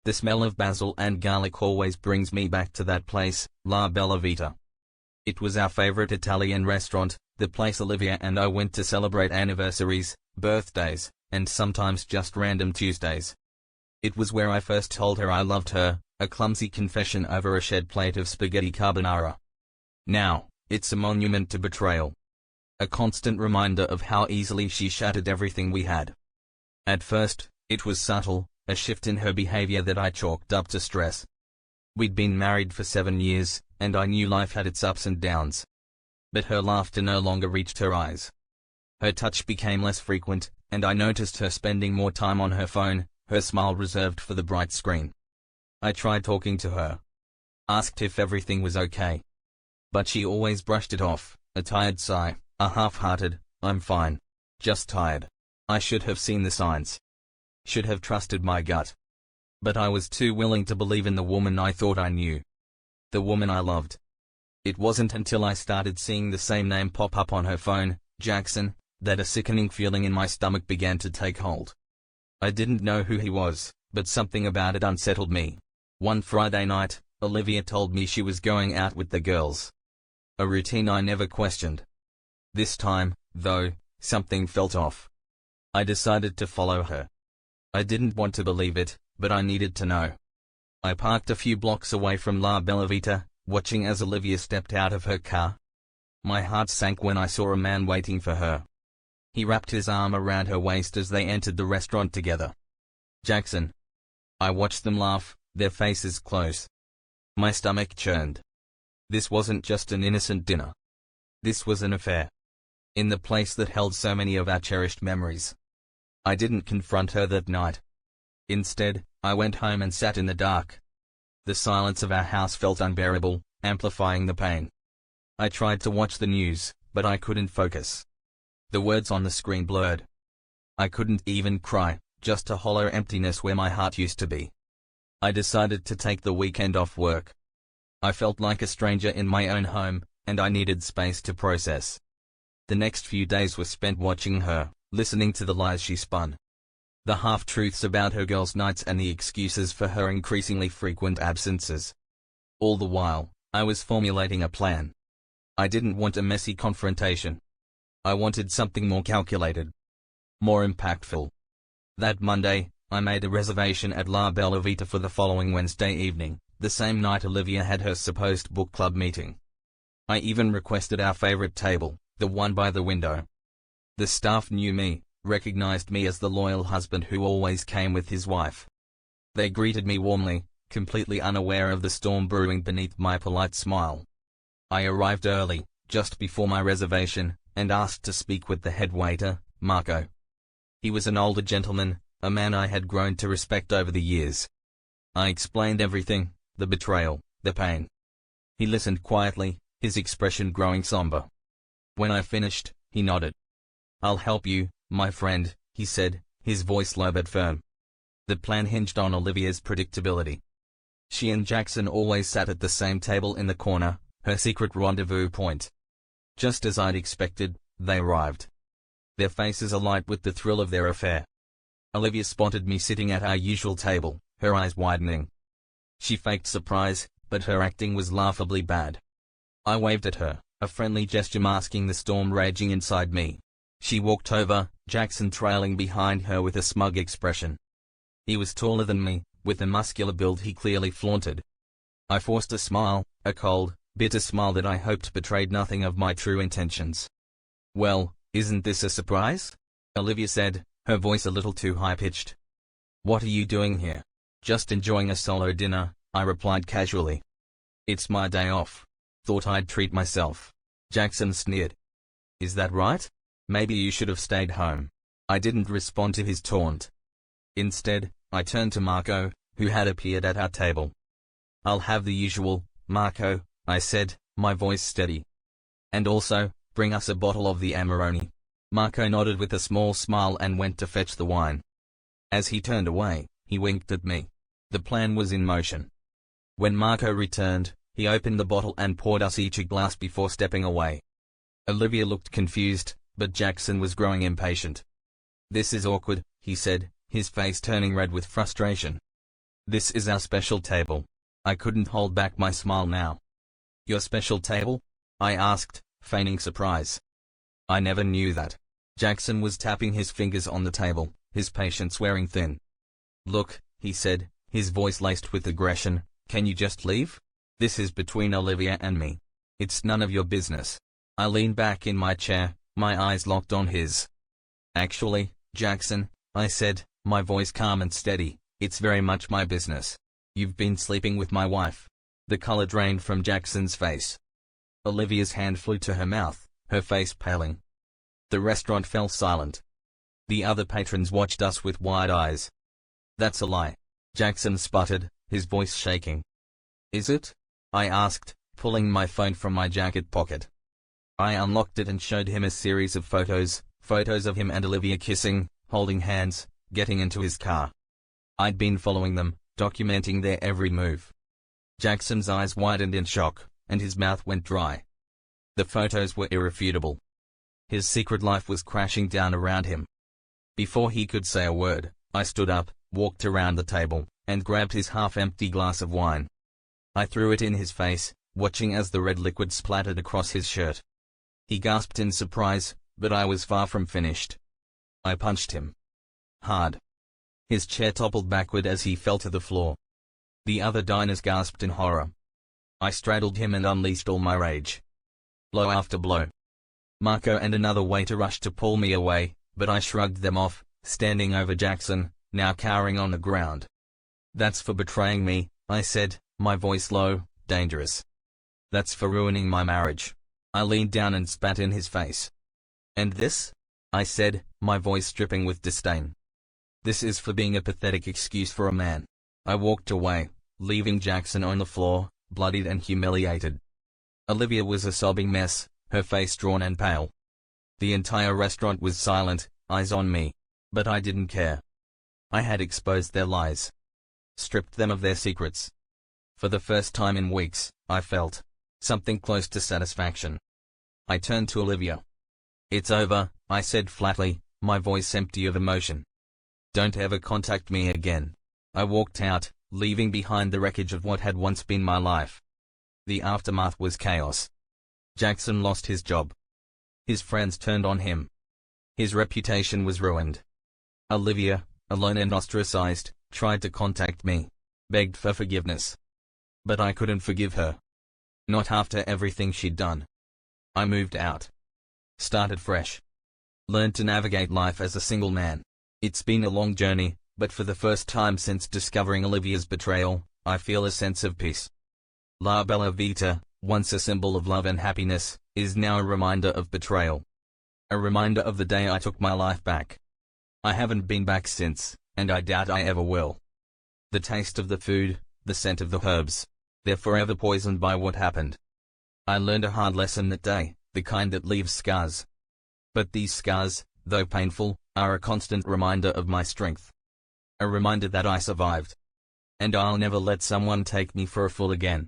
The smell of basil and garlic always brings me back to that place, La Bella Vita. It was our favorite Italian restaurant, the place Olivia and I went to celebrate anniversaries, birthdays, and sometimes just random Tuesdays. It was where I first told her I loved her, a clumsy confession over a shed plate of spaghetti carbonara. Now, it's a monument to betrayal. A constant reminder of how easily she shattered everything we had. At first, it was subtle, a shift in her behavior that I chalked up to stress. We'd been married for 7 years, and I knew life had its ups and downs. But her laughter no longer reached her eyes. Her touch became less frequent, and I noticed her spending more time on her phone, her smile reserved for the bright screen. I tried talking to her. Asked if everything was okay. But she always brushed it off, a tired sigh, a half-hearted, "I'm fine. Just tired." I should have seen the signs. Should have trusted my gut. But I was too willing to believe in the woman I thought I knew. The woman I loved. It wasn't until I started seeing the same name pop up on her phone, Jackson, that a sickening feeling in my stomach began to take hold. I didn't know who he was, but something about it unsettled me. One Friday night, Olivia told me she was going out with the girls. A routine I never questioned. This time, though, something felt off. I decided to follow her. I didn't want to believe it, but I needed to know. I parked a few blocks away from La Bella Vita, watching as Olivia stepped out of her car. My heart sank when I saw a man waiting for her. He wrapped his arm around her waist as they entered the restaurant together. Jackson. I watched them laugh, their faces close. My stomach churned. This wasn't just an innocent dinner. This was an affair. In the place that held so many of our cherished memories. I didn't confront her that night. Instead, I went home and sat in the dark. The silence of our house felt unbearable, amplifying the pain. I tried to watch the news, but I couldn't focus. The words on the screen blurred. I couldn't even cry, just a hollow emptiness where my heart used to be. I decided to take the weekend off work. I felt like a stranger in my own home, and I needed space to process. The next few days were spent watching her, listening to the lies she spun. The half-truths about her girls' nights and the excuses for her increasingly frequent absences. All the while, I was formulating a plan. I didn't want a messy confrontation. I wanted something more calculated. More impactful. That Monday, I made a reservation at La Bella Vita for the following Wednesday evening, the same night Olivia had her supposed book club meeting. I even requested our favorite table, the one by the window. The staff knew me, recognized me as the loyal husband who always came with his wife. They greeted me warmly, completely unaware of the storm brewing beneath my polite smile. I arrived early, just before my reservation, and asked to speak with the head waiter, Marco. He was an older gentleman, a man I had grown to respect over the years. I explained everything, the betrayal, the pain. He listened quietly, his expression growing somber. When I finished, he nodded. "I'll help you, my friend," he said, his voice low but firm. The plan hinged on Olivia's predictability. She and Jackson always sat at the same table in the corner, her secret rendezvous point. Just as I'd expected, they arrived. Their faces alight with the thrill of their affair. Olivia spotted me sitting at our usual table, her eyes widening. She faked surprise, but her acting was laughably bad. I waved at her, a friendly gesture masking the storm raging inside me. She walked over, Jackson trailing behind her with a smug expression. He was taller than me, with a muscular build he clearly flaunted. I forced a smile, a cold, bitter smile that I hoped betrayed nothing of my true intentions. "Well, isn't this a surprise?" Olivia said, her voice a little too high-pitched. "What are you doing here?" "Just enjoying a solo dinner," I replied casually. "It's my day off. Thought I'd treat myself." Jackson sneered. "Is that right? Maybe you should have stayed home." I didn't respond to his taunt. Instead, I turned to Marco, who had appeared at our table. "I'll have the usual, Marco," I said, my voice steady. "And also, bring us a bottle of the Amarone." Marco nodded with a small smile and went to fetch the wine. As he turned away, he winked at me. The plan was in motion. When Marco returned, he opened the bottle and poured us each a glass before stepping away. Olivia looked confused, but Jackson was growing impatient. "This is awkward," he said, his face turning red with frustration. This is our special table. I couldn't hold back my smile now. Your special table? I asked, feigning surprise. I never knew that. Jackson was tapping his fingers on the table, his patience wearing thin. Look, he said, his voice laced with aggression, can you just leave? This is between Olivia and me. It's none of your business. I leaned back in my chair, my eyes locked on his. Actually, Jackson, I said, my voice calm and steady, it's very much my business. You've been sleeping with my wife. The color drained from Jackson's face. Olivia's hand flew to her mouth, her face paling. The restaurant fell silent. The other patrons watched us with wide eyes. That's a lie, Jackson sputtered, his voice shaking. Is it? I asked, pulling my phone from my jacket pocket. I unlocked it and showed him a series of photos of him and Olivia kissing, holding hands, getting into his car. I'd been following them, documenting their every move. Jackson's eyes widened in shock, and his mouth went dry. The photos were irrefutable. His secret life was crashing down around him. Before he could say a word, I stood up, walked around the table, and grabbed his half-empty glass of wine. I threw it in his face, watching as the red liquid splattered across his shirt. He gasped in surprise, but I was far from finished. I punched him. Hard. His chair toppled backward as he fell to the floor. The other diners gasped in horror. I straddled him and unleashed all my rage. Blow after blow. Marco and another waiter rushed to pull me away, but I shrugged them off, standing over Jackson, now cowering on the ground. That's for betraying me, I said, my voice low, dangerous. That's for ruining my marriage. I leaned down and spat in his face. And this? I said, my voice dripping with disdain. This is for being a pathetic excuse for a man. I walked away, leaving Jackson on the floor, bloodied and humiliated. Olivia was a sobbing mess, her face drawn and pale. The entire restaurant was silent, eyes on me. But I didn't care. I had exposed their lies. Stripped them of their secrets. For the first time in weeks, I felt something close to satisfaction. I turned to Olivia. It's over, I said flatly, my voice empty of emotion. Don't ever contact me again. I walked out, leaving behind the wreckage of what had once been my life. The aftermath was chaos. Jackson lost his job. His friends turned on him. His reputation was ruined. Olivia, alone and ostracized, tried to contact me, begged for forgiveness. But I couldn't forgive her. Not after everything she'd done. I moved out. Started fresh. Learned to navigate life as a single man. It's been a long journey, but for the first time since discovering Olivia's betrayal, I feel a sense of peace. La Bella Vita, once a symbol of love and happiness, is now a reminder of betrayal. A reminder of the day I took my life back. I haven't been back since, and I doubt I ever will. The taste of the food, the scent of the herbs, they're forever poisoned by what happened. I learned a hard lesson that day, the kind that leaves scars. But these scars, though painful, are a constant reminder of my strength. A reminder that I survived. And I'll never let someone take me for a fool again.